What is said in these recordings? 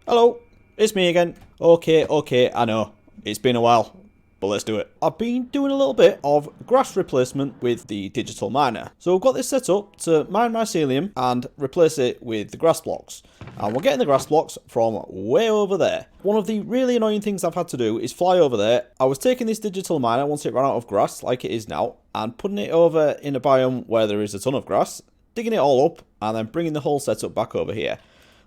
Hello, it's me again. Okay, I know. It's been a while, but let's do it. I've been doing a little bit of grass replacement with the digital miner. So I've got this set up to mine mycelium and replace it with the grass blocks. And we're getting the grass blocks from way over there. One of the really annoying things I've had to do is fly over there. I was taking this digital miner once it ran out of grass, like it is now, and putting it over in a biome where there is a ton of grass, digging it all up, and then bringing the whole setup back over here.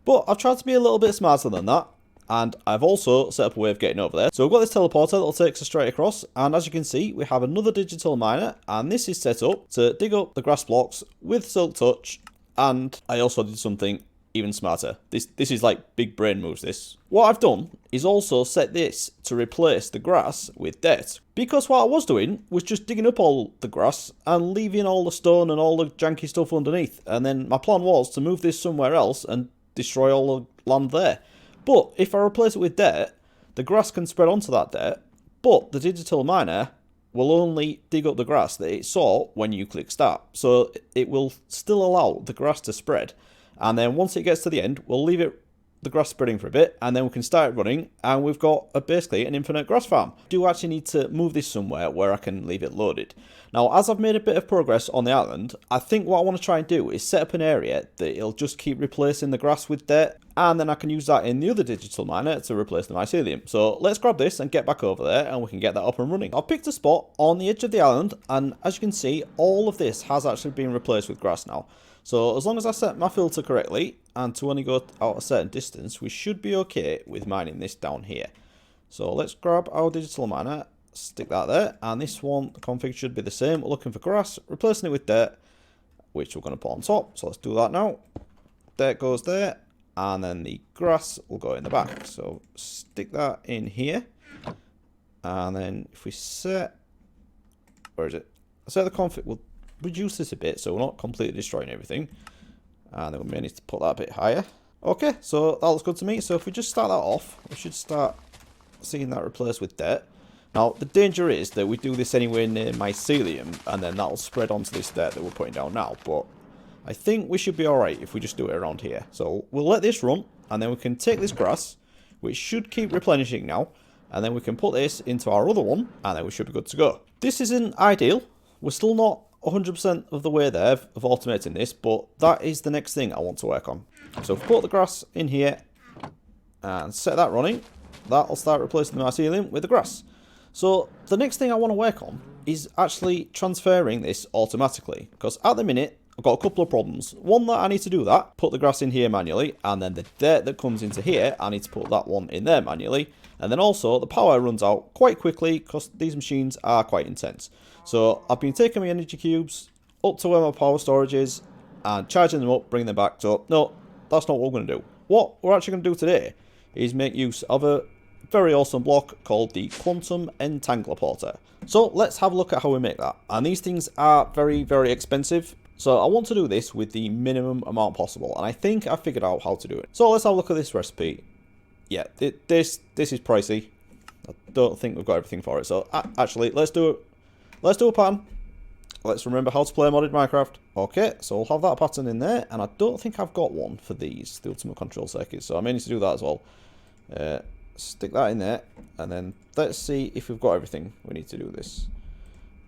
But I've tried to be a little bit smarter than that, and I've also set up a way of getting over there. So we've got this teleporter that will take us straight across, and as you can see, we have another digital miner, and this is set up to dig up the grass blocks with Silk Touch, and I also did something even smarter. This is like big brain moves, this. What I've done is also set this to replace the grass with dirt, because what I was doing was just digging up all the grass and leaving all the stone and all the janky stuff underneath, and then my plan was to move this somewhere else and destroy all the land there. But if I replace it with dirt, the grass can spread onto that dirt, but the digital miner will only dig up the grass that it saw when you click start. So it will still allow the grass to spread, and then once it gets to the end, we'll leave the grass spreading for a bit, and then we can start running, and we've got basically an infinite grass farm. I do actually need to move this somewhere where I can leave it loaded. Now, as I've made a bit of progress on the island, I think what I want to try and do is set up an area that it'll just keep replacing the grass with dirt, and then I can use that in the other digital miner to replace the mycelium. So let's grab this and get back over there, and we can get that up and running. I've picked a spot on the edge of the island, and as you can see, all of this has actually been replaced with grass now. So as long as I set my filter correctly, and to only go out a certain distance, we should be okay with mining this down here. So let's grab our digital miner, stick that there, and this one, the config should be the same. We're looking for grass, replacing it with dirt, which we're going to put on top. So let's do that now. Dirt goes there, and then the grass will go in the back. So stick that in here, and then if we set, where is it? Set the config, we'll reduce this a bit so we're not completely destroying everything, and then we may need to put that a bit higher. Okay, so that looks good to me. So if we just start that off, we should start seeing that replaced with dirt. Now the danger is that we do this anywhere near mycelium, and then that'll spread onto this dirt that we're putting down now, but I think we should be alright if we just do it around here. So we'll let this run, and then we can take this grass, which should keep replenishing now, and then we can put this into our other one, and then we should be good to go. This isn't ideal. We're still not 100% of the way there of automating this, but that is the next thing I want to work on. So if we put the grass in here and set that running, that'll start replacing the mycelium with the grass. So the next thing I want to work on is actually transferring this automatically, because at the minute I've got a couple of problems. One, that I need to do that, put the grass in here manually, and then the dirt that comes into here, I need to put that one in there manually. And then also the power runs out quite quickly because these machines are quite intense. So I've been taking my energy cubes up to where my power storage is and charging them up, bringing them back. So no, that's not what we're going to do. What we're actually going to do today is make use of a very awesome block called the Quantum Entangloporter. So let's have a look at how we make that. And these things are very, very expensive. So I want to do this with the minimum amount possible. And I think I figured out how to do it. So let's have a look at this recipe. Yeah, this is pricey. I don't think we've got everything for it. So actually, let's do a pattern. Let's remember how to play modded Minecraft. Okay, so we'll have that pattern in there. And I don't think I've got one for these, the ultimate control circuits. So I may need to do that as well. Stick that in there. And then let's see if we've got everything we need to do this.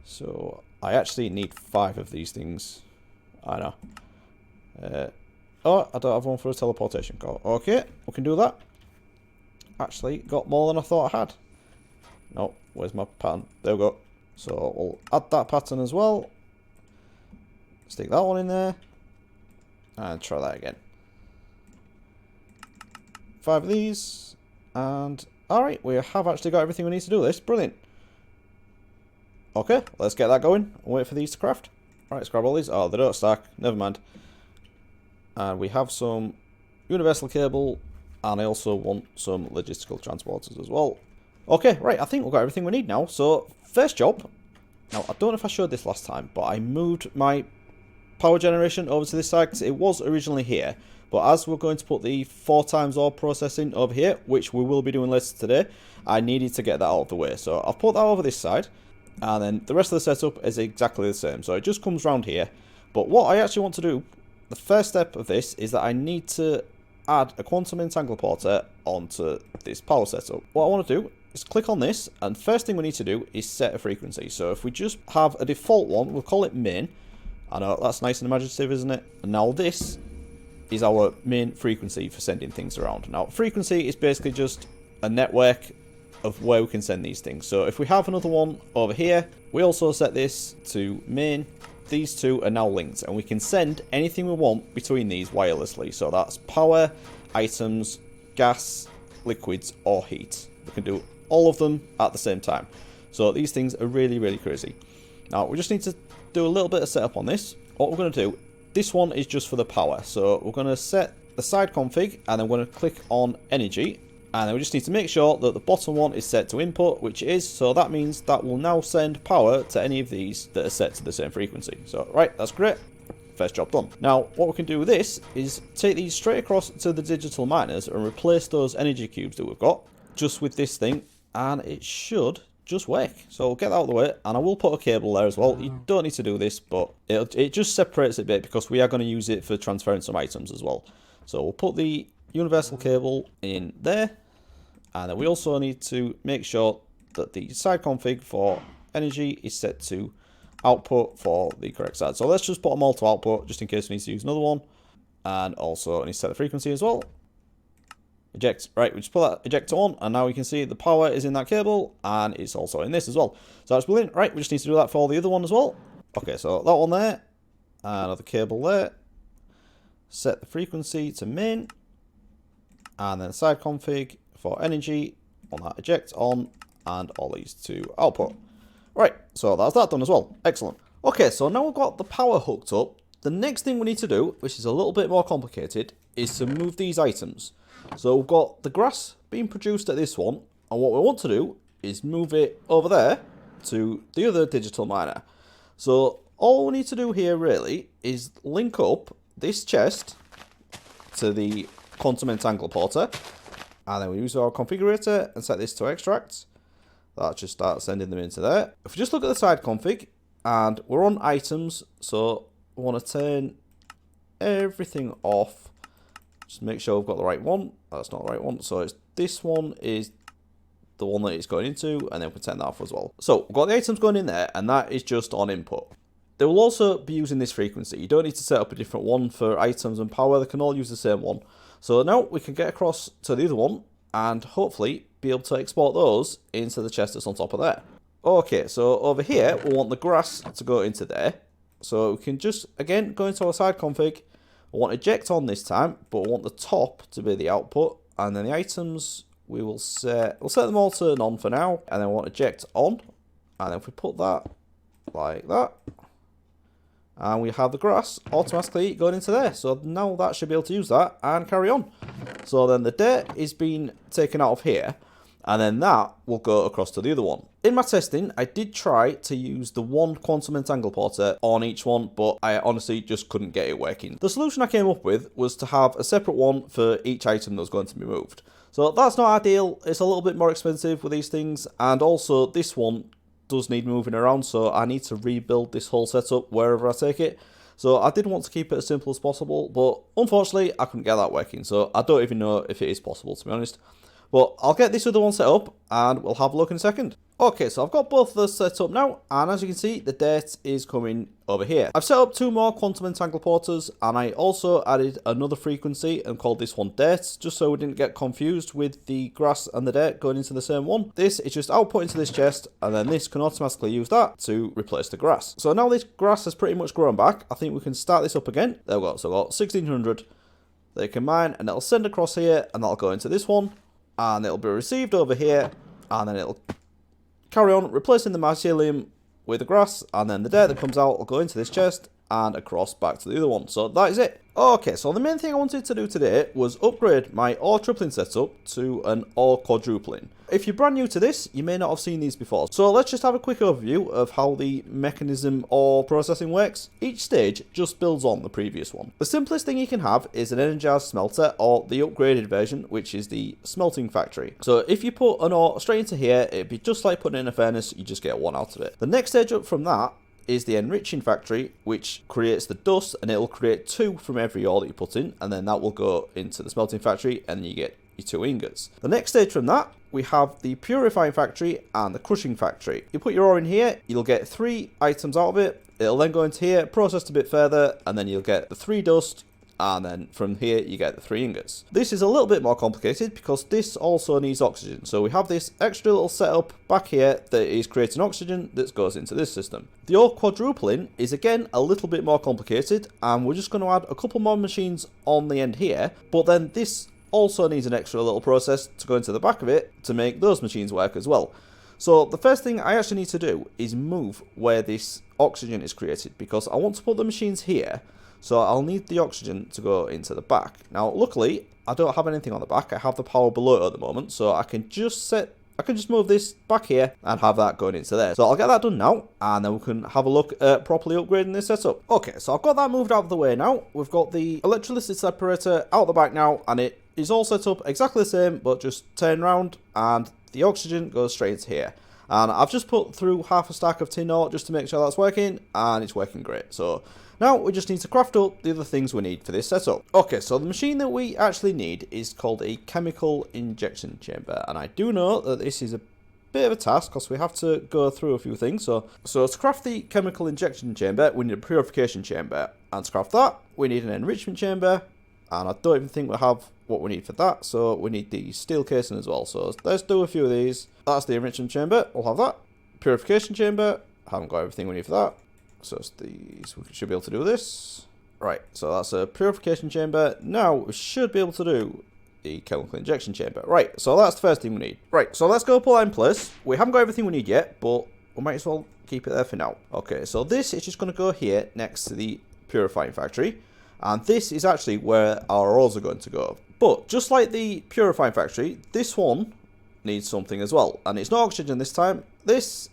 So I actually need 5 of these things. I know. Oh, I don't have one for a teleportation core. Okay, we can do that. Actually, got more than I thought I had. No, where's my pattern? There we go. So we'll add that pattern as well. Stick that one in there. And try that again. 5 of these. And alright, we have actually got everything we need to do this. Brilliant. Okay, let's get that going. I'll wait for these to craft. Alright, let's grab all these. Oh, they don't stack. Never mind. And we have some universal cable. And I also want some logistical transporters as well. Okay, right, I think we've got everything we need now. So, first job. Now, I don't know if I showed this last time, but I moved my power generation over to this side because it was originally here. But as we're going to put the 4x ore processing over here, which we will be doing later today, I needed to get that out of the way. So, I've put that over this side. And then the rest of the setup is exactly the same. So, it just comes round here. But what I actually want to do, the first step of this is that I need to add a quantum entangloporter onto this power setup. What I want to do is click on this, and first thing we need to do is set a frequency. So if we just have a default one, we'll call it main. I know, that's nice and imaginative, isn't it? And now this is our main frequency for sending things around. Now, frequency is basically just a network of where we can send these things. So if we have another one over here, we also set this to main. These two are now linked, and we can send anything we want between these wirelessly. So that's power, items, gas, liquids, or heat. We can do all of them at the same time. So these things are really, really crazy. Now, we just need to do a little bit of setup on this. What we're going to do, this one is just for the power. So we're going to set the side config, and then we're going to click on energy. And then we just need to make sure that the bottom one is set to input, which it is. So that means that will now send power to any of these that are set to the same frequency. So, right, that's great. First job done. Now, what we can do with this is take these straight across to the digital miners and replace those energy cubes that we've got just with this thing. And it should just work. So we'll get that out of the way. And I will put a cable there as well. You don't need to do this, but it just separates it a bit because we are going to use it for transferring some items as well. So we'll put the universal cable in there, and then we also need to make sure that the side config for energy is set to output for the correct side. So let's just put them all to output just in case we need to use another one, and also I need to set the frequency as well. Eject. Right, we just put that ejector on, and now we can see the power is in that cable, and it's also in this as well. So that's brilliant. Right, we just need to do that for all the other one as well. Okay, so that one there, another cable there. Set the frequency to main, and then side config for energy on that eject on, and all these to output. Right, so that's that done as well. Excellent. Okay, so now we've got the power hooked up. The next thing we need to do, which is a little bit more complicated, is to move these items. So we've got the grass being produced at this one, and what we want to do is move it over there to the other digital miner. So all we need to do here really is link up this chest to the quantum entangloporter, and then we use our configurator and set this to extract. That just starts sending them into there. If we just look at the side config, and we're on items, so we want to turn everything off. Just make sure we've got the right one. That's not the right one, so it's this one is the one that it's going into, and then we can turn that off as well. So we've got the items going in there, and that is just on input. They will also be using this frequency. You don't need to set up a different one for items and power. They can all use the same one. So now we can get across to the other one and hopefully be able to export those into the chest that's on top of there. Okay, so over here, we want the grass to go into there. So we can just, again, go into our side config. We want eject on this time, but we want the top to be the output. And then the items, we'll set them all to none for now. And then we want eject on. And then if we put that like that, and we have the grass automatically going into there. So now that should be able to use that and carry on. So then the dirt is being taken out of here, and then that will go across to the other one. In my testing, I did try to use the one quantum entangloporter on each one, but I honestly just couldn't get it working. The solution I came up with was to have a separate one for each item that was going to be moved. So that's not ideal. It's a little bit more expensive with these things, and also this one does need moving around, so I need to rebuild this whole setup wherever I take it. So I did want to keep it as simple as possible, but unfortunately I couldn't get that working, so I don't even know if it is possible, to be honest. But I'll get this other one set up and we'll have a look in a second. Okay, so I've got both of those set up now, and as you can see, the dirt is coming over here. I've set up 2 more quantum entangloporters, and I also added another frequency and called this one dirt, just so we didn't get confused with the grass and the dirt going into the same one. This is just output into this chest, and then this can automatically use that to replace the grass. So now this grass has pretty much grown back. I think we can start this up again. There we go. So I've got 1600. They can mine, and it'll send across here, and that'll go into this one, and it'll be received over here, and then it'll carry on replacing the mycelium with the grass, and then the dirt that comes out will go into this chest and across back to the other one. So that is it. Okay, so the main thing I wanted to do today was upgrade my ore tripling setup to an ore quadrupling. If you're brand new to this, you may not have seen these before. So let's just have a quick overview of how the Mekanism ore processing works. Each stage just builds on the previous one. The simplest thing you can have is an energized smelter, or the upgraded version, which is the smelting factory. So if you put an ore straight into here, it'd be just like putting in a furnace, you just get one out of it. The next stage up from that is the enriching factory, which creates the dust, and it'll create 2 from every ore that you put in, and then that will go into the smelting factory, and you get your 2 ingots. The next stage from that, we have the purifying factory and the crushing factory. You put your ore in here, you'll get 3 items out of it. It'll then go into here, processed a bit further, and then you'll get the 3 dust, and then from here you get the 3 ingots. This is a little bit more complicated because this also needs oxygen. So we have this extra little setup back here that is creating oxygen that goes into this system. The ore quadrupling is again a little bit more complicated, and we're just going to add a couple more machines on the end here, but then this also needs an extra little process to go into the back of it to make those machines work as well. So the first thing I actually need to do is move where this oxygen is created, because I want to put the machines here. So I'll need the oxygen to go into the back. Now, luckily, I don't have anything on the back. I have the power below at the moment, so I can just move this back here and have that going into there. So I'll get that done now, and then we can have a look at properly upgrading this setup. Okay, so I've got that moved out of the way now. We've got the electrolysis separator out the back now, and it is all set up exactly the same, but just turn around, and the oxygen goes straight into here. And I've just put through half a stack of tin ore just to make sure that's working, and it's working great. So now we just need to craft up the other things we need for this setup. Okay, so the machine that we actually need is called a chemical injection chamber. And I do know that this is a bit of a task because we have to go through a few things. So to craft the chemical injection chamber, we need a purification chamber. And to craft that, we need an enrichment chamber. And I don't even think we have what we need for that. So we need the steel casing as well. So let's do a few of these. That's the enrichment chamber. We'll have that. Purification chamber. Haven't got everything we need for that. So it's these, we should be able to do this. Right, so that's a purification chamber. Now we should be able to do the chemical injection chamber. Right, so that's the first thing we need. Right, so let's go put that in place. We haven't got everything we need yet, but we might as well keep it there for now. Okay, so this is just going to go here next to the purifying factory. And this is actually where our ores are going to go. But just like the purifying factory, this one needs something as well. And it's not oxygen this time. This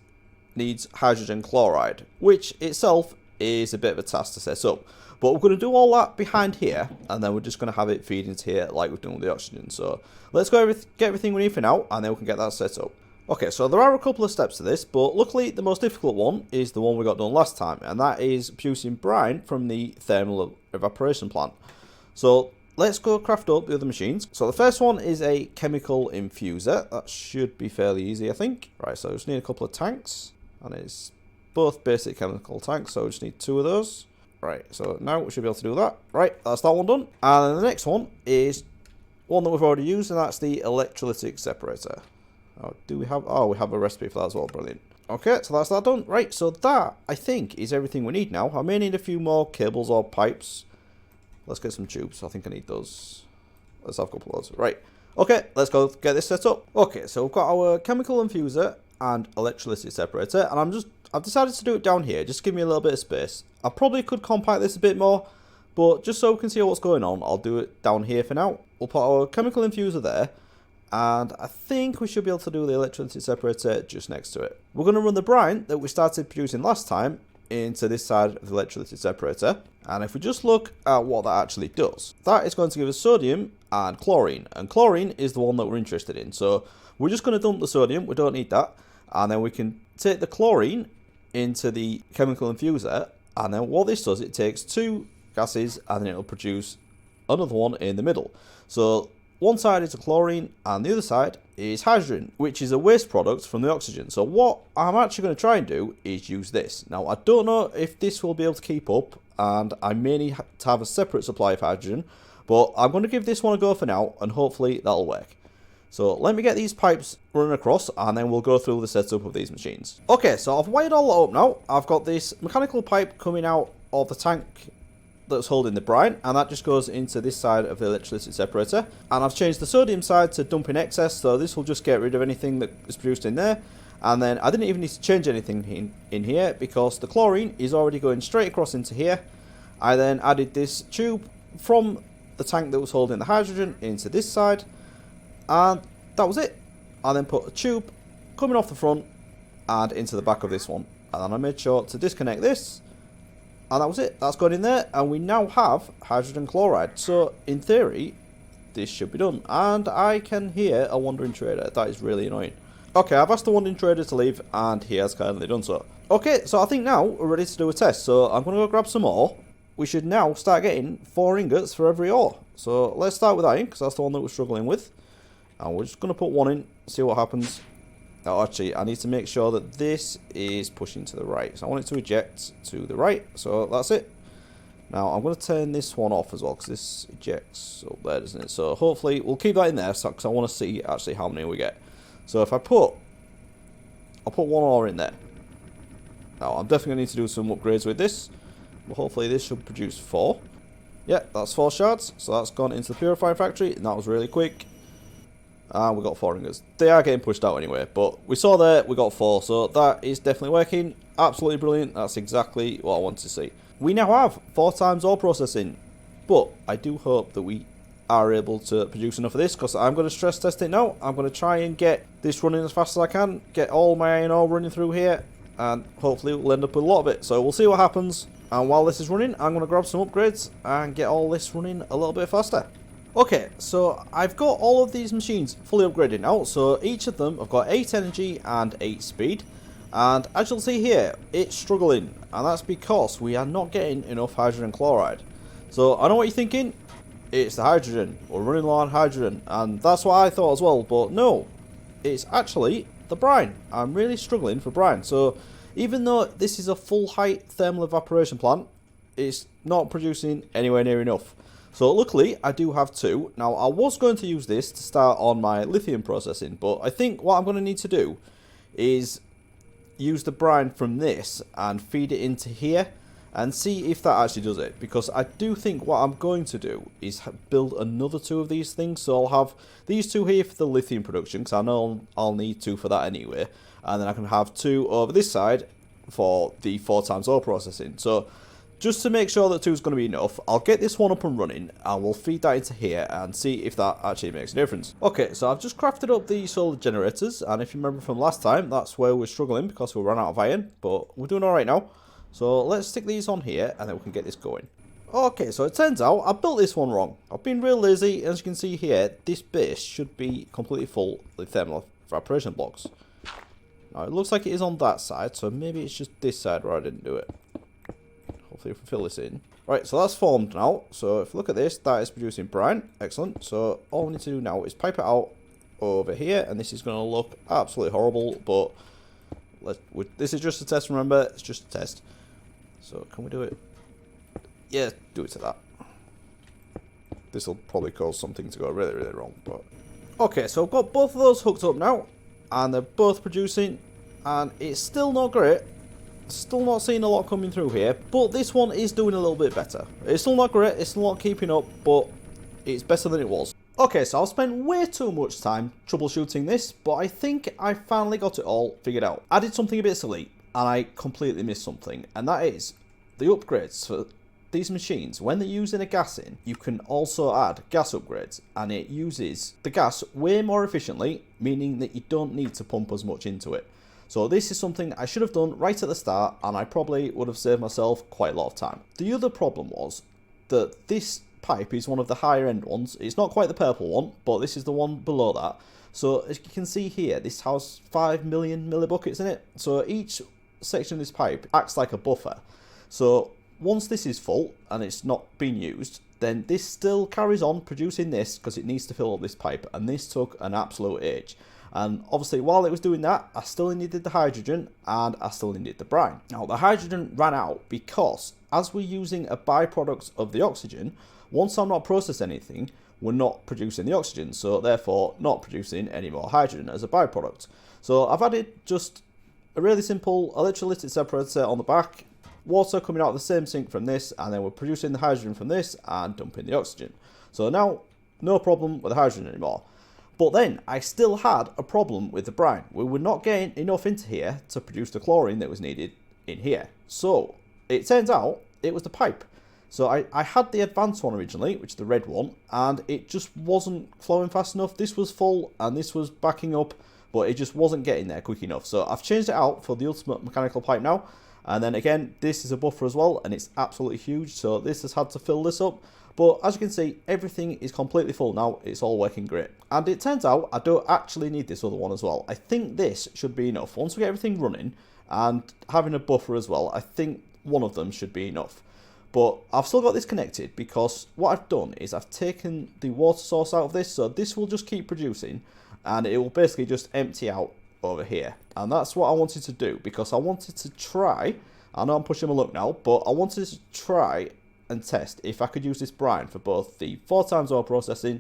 needs hydrogen chloride, which itself is a bit of a task to set up. But we're going to do all that behind here, and then we're just going to have it feed into here like we've done with the oxygen. So let's go get everything we need for now, and then we can get that set up. Okay, so there are a couple of steps to this, but luckily the most difficult one is the one we got done last time, and that is producing brine from the thermal evaporation plant. So let's go craft up the other machines. So the first one is a chemical infuser. That should be fairly easy, I think. Right, so I just need a couple of tanks. And it's both basic chemical tanks, so we just need 2 of those. Right, so now we should be able to do that. Right, that's that one done. And then the next one is one that we've already used, and that's the electrolytic separator. Oh, do we have... Oh, we have a recipe for that as well. Brilliant. Okay, so that's that done. Right, so that, I think, is everything we need now. I may need a few more cables or pipes. Let's get some tubes. I think I need those. Let's have a couple of those. Right. Okay, let's go get this set up. Okay, so we've got our chemical infuser and electrolysis separator, and I've decided to do it down here, just give me a little bit of space. I probably could compact this a bit more, but just so we can see what's going on, I'll do it down here for now. We'll put our chemical infuser there, and I think we should be able to do the electrolysis separator just next to it. We're going to run the brine that we started producing last time into this side of the electrolysis separator, and if we just look at what that actually does, that is going to give us sodium and chlorine is the one that we're interested in. So we're just going to dump the sodium, we don't need that. And then we can take the chlorine into the chemical infuser. And then what this does, it takes 2 gases and then it'll produce another one in the middle. So one side is the chlorine and the other side is hydrogen, which is a waste product from the oxygen. So what I'm actually going to try and do is use this. Now, I don't know if this will be able to keep up, and I may need to have a separate supply of hydrogen. But I'm going to give this one a go for now, and hopefully that'll work. So let me get these pipes running across, and then we'll go through the setup of these machines. Okay, so I've wired all that up now. I've got this mechanical pipe coming out of the tank that's holding the brine, and that just goes into this side of the electrolysis separator. And I've changed the sodium side to dump in excess, so this will just get rid of anything that is produced in there. And then I didn't even need to change anything in here, because the chlorine is already going straight across into here. I then added this tube from the tank that was holding the hydrogen into this side, and that was it. I then put a tube coming off the front and into the back of this one, and then I made sure to disconnect this, and that was it. That's gone in there, and we now have hydrogen chloride. So in theory this should be done. And I can hear a wandering trader. That is really annoying. Okay, I've asked the wandering trader to leave, and he has kindly done so. Okay, so I think now we're ready to do a test. So I'm going to go grab some ore. We should now start getting 4 ingots for every ore. So let's start with iron, because that's the one that we're struggling with. And we're just going to put 1 in, see what happens. Oh, actually, I need to make sure that this is pushing to the right. So I want it to eject to the right. So that's it. Now, I'm going to turn this one off as well, because this ejects up there, doesn't it? So hopefully, we'll keep that in there, because I want to see actually how many we get. So if I'll put 1 ore in there. Now, I'm definitely going to need to do some upgrades with this. But hopefully this should produce 4. Yeah, that's 4 shards. So that's gone into the purifying factory, and that was really quick. And we got 4 ingots. They are getting pushed out anyway, but we saw there we got 4, so that is definitely working. Absolutely brilliant. That's exactly what I want to see. We now have 4 times ore processing, but I do hope that we are able to produce enough of this, because I'm going to stress test it now. I'm going to try and get this running as fast as I can, get all my iron ore running through here, and hopefully we'll end up with a lot of it. So we'll see what happens, and while this is running, I'm going to grab some upgrades and get all this running a little bit faster. Okay, so I've got all of these machines fully upgraded now, so each of them have got 8 energy and 8 speed, and as you'll see here, it's struggling, and that's because we are not getting enough hydrogen chloride. So I know what you're thinking, it's the hydrogen, we're running low on hydrogen, and that's what I thought as well, but no, it's actually the brine. I'm really struggling for brine, so even though this is a full height thermal evaporation plant, it's not producing anywhere near enough. So luckily, I do have 2. Now, I was going to use this to start on my lithium processing, but I think what I'm going to need to do is use the brine from this and feed it into here and see if that actually does it. Because I do think what I'm going to do is build another 2 of these things. So I'll have these 2 here for the lithium production, because I know I'll need 2 for that anyway. And then I can have 2 over this side for the 4 times ore processing. So just to make sure that 2 is going to be enough, I'll get this one up and running, and we'll feed that into here and see if that actually makes a difference. Okay, so I've just crafted up the solar generators, and if you remember from last time, that's where we're struggling because we ran out of iron, but we're doing alright now. So let's stick these on here, and then we can get this going. Okay, so it turns out I built this one wrong. I've been real lazy. As you can see here, this base should be completely full with thermal evaporation blocks. Now, it looks like it is on that side, so maybe it's just this side where I didn't do it. Hopefully we can fill this in. Right, so that's formed now. So if you look at this, that is producing brine. Excellent. So all we need to do now is pipe it out over here, and this is going to look absolutely horrible, but this is just a test, remember, it's just a test. So can we do it? Yeah, do it to that. This will probably cause something to go really, really wrong, but... Okay, so I've got both of those hooked up now, and they're both producing, and it's still not great. Still not seeing a lot coming through here, but this one is doing a little bit better. It's still not great, it's still not keeping up, but it's better than it was. Okay, so I've spent way too much time troubleshooting this, but I think I finally got it all figured out. I did something a bit silly, and I completely missed something, and that is the upgrades for these machines. When they're using a gas in, you can also add gas upgrades, and it uses the gas way more efficiently, meaning that you don't need to pump as much into it. So this is something I should have done right at the start, and I probably would have saved myself quite a lot of time. The other problem was that this pipe is one of the higher end ones. It's not quite the purple one, but this is the one below that. So as you can see here, this has 5 million millibuckets in it. So each section of this pipe acts like a buffer. So once this is full and it's not being used, then this still carries on producing this because it needs to fill up this pipe, and this took an absolute age. And obviously while it was doing that, I still needed the hydrogen and I still needed the brine. Now the hydrogen ran out because as we're using a byproduct of the oxygen, once I'm not processing anything, we're not producing the oxygen, so therefore not producing any more hydrogen as a byproduct. So I've added just a really simple electrolytic separator on the back, water coming out of the same sink from this, and then we're producing the hydrogen from this and dumping the oxygen. So now no problem with the hydrogen anymore. But then I still had a problem with the brine. We were not getting enough into here to produce the chlorine that was needed in here. So it turns out it was the pipe. So I had the advanced one originally, which is the red one, and it just wasn't flowing fast enough. This was full and this was backing up, but it just wasn't getting there quick enough. So I've changed it out for the ultimate mechanical pipe now, And then again, this is a buffer as well, and it's absolutely huge, so this has had to fill this up. But as you can see, everything is completely full now. It's all working great. And it turns out I don't actually need this other one as well. I think this should be enough. Once we get everything running and having a buffer as well, I think one of them should be enough. But I've still got this connected because what I've done is I've taken the water source out of this. So this will just keep producing and it will basically just empty out over here. And that's what I wanted to do because I wanted to try, I know I'm pushing my luck now, but I wanted to try and test if I could use this brine for both the 4x ore processing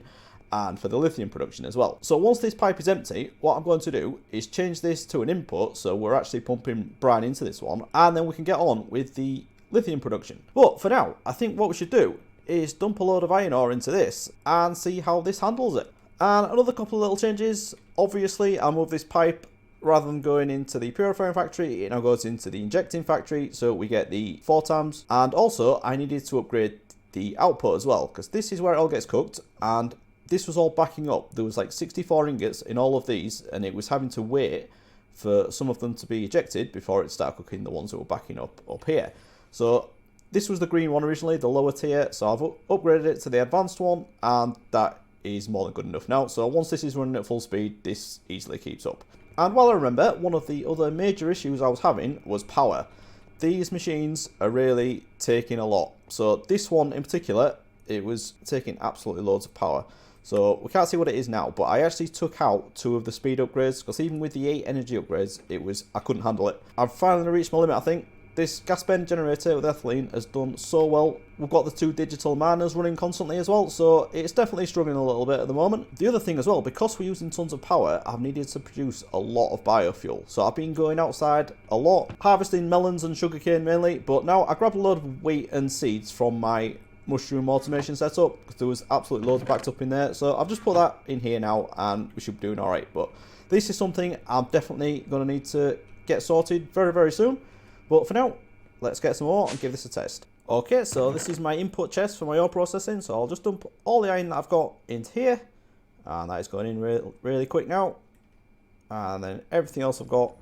and for the lithium production as well. So once this pipe is empty, what I'm going to do is change this to an input, so we're actually pumping brine into this one, and then we can get on with the lithium production. But for now, I think what we should do is dump a load of iron ore into this and see how this handles it. And another couple of little changes. Obviously, I moved this pipe, rather than going into the purifying factory, it now goes into the injecting factory, so we get the 4x. And also, I needed to upgrade the output as well, because this is where it all gets cooked, and this was all backing up. There was like 64 ingots in all of these, and it was having to wait for some of them to be ejected before it started cooking the ones that were backing up here. So this was the green one originally, the lower tier, so I've upgraded it to the advanced one, and that is more than good enough now. So once this is running at full speed, this easily keeps up. And while I remember, one of the other major issues I was having was power. These machines are really taking a lot. So this one in particular, it was taking absolutely loads of power. So we can't see what it is now, but I actually took out 2 of the speed upgrades, because even with the 8 energy upgrades, I couldn't handle it. I've finally reached my limit, I think. This gas bend generator with ethylene has done so well. We've got the 2 digital miners running constantly as well, so it's definitely struggling a little bit at the moment. The other thing as well, because we're using tons of power, I've needed to produce a lot of biofuel. So I've been going outside a lot, harvesting melons and sugarcane mainly, but now I grabbed a load of wheat and seeds from my mushroom automation setup, because there was absolutely loads backed up in there. So I've just put that in here now, and we should be doing alright. But this is something I'm definitely going to need to get sorted very, very soon. But for now, let's get some more and give this a test. Okay, so this is my input chest for my ore processing. So I'll just dump all the iron that I've got into here. And that is going in really quick now. And then everything else I've got,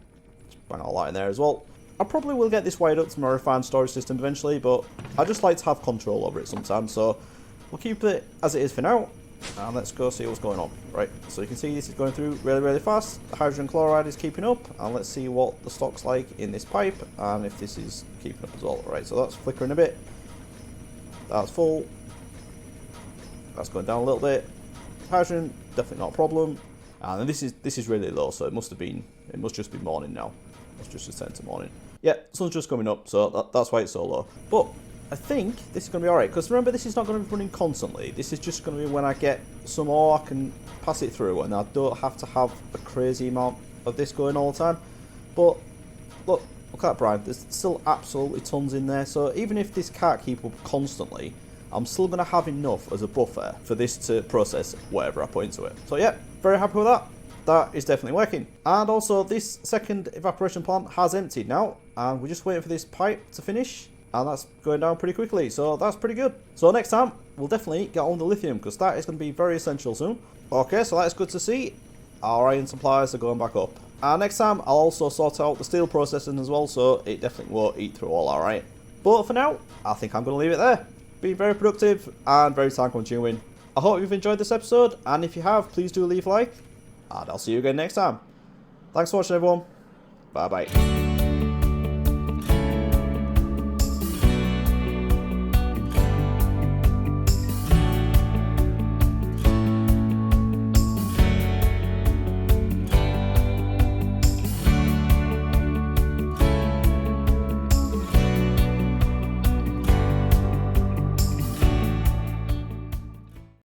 just bang all that in there as well. I probably will get this wired up to my refined storage system eventually, but I just like to have control over it sometimes. So we'll keep it as it is for now. And let's go see what's going on. Right, so you can see this is going through really fast. The hydrogen chloride is keeping up, and let's see what the stock's like in this pipe and if this is keeping up as well. Right, so that's flickering a bit. That's full. That's going down a little bit. Hydrogen, definitely not a problem. And then this is really low, so it must just be morning now. It's just 10 to morning. Yeah, sun's just coming up, so that's why it's so low. But I think this is going to be alright, because remember, this is not going to be running constantly. This is just going to be when I get some ore, I can pass it through, and I don't have to have a crazy amount of this going all the time. But look at that brine. There's still absolutely tons in there, so even if this can't keep up constantly, I'm still going to have enough as a buffer for this to process whatever I put into it. So yeah, very happy with that. That is definitely working. And also, this second evaporation plant has emptied now, and we're just waiting for this pipe to finish. And that's going down pretty quickly, so that's pretty good. So next time, we'll definitely get on the lithium, because that is going to be very essential soon. Okay, so that's good to see. Our iron supplies are going back up. And next time, I'll also sort out the steel processing as well, so it definitely won't eat through all our iron. But for now, I think I'm going to leave it there. Been very productive and very time consuming. I hope you've enjoyed this episode, and if you have, please do leave a like. And I'll see you again next time. Thanks for watching, everyone. Bye bye.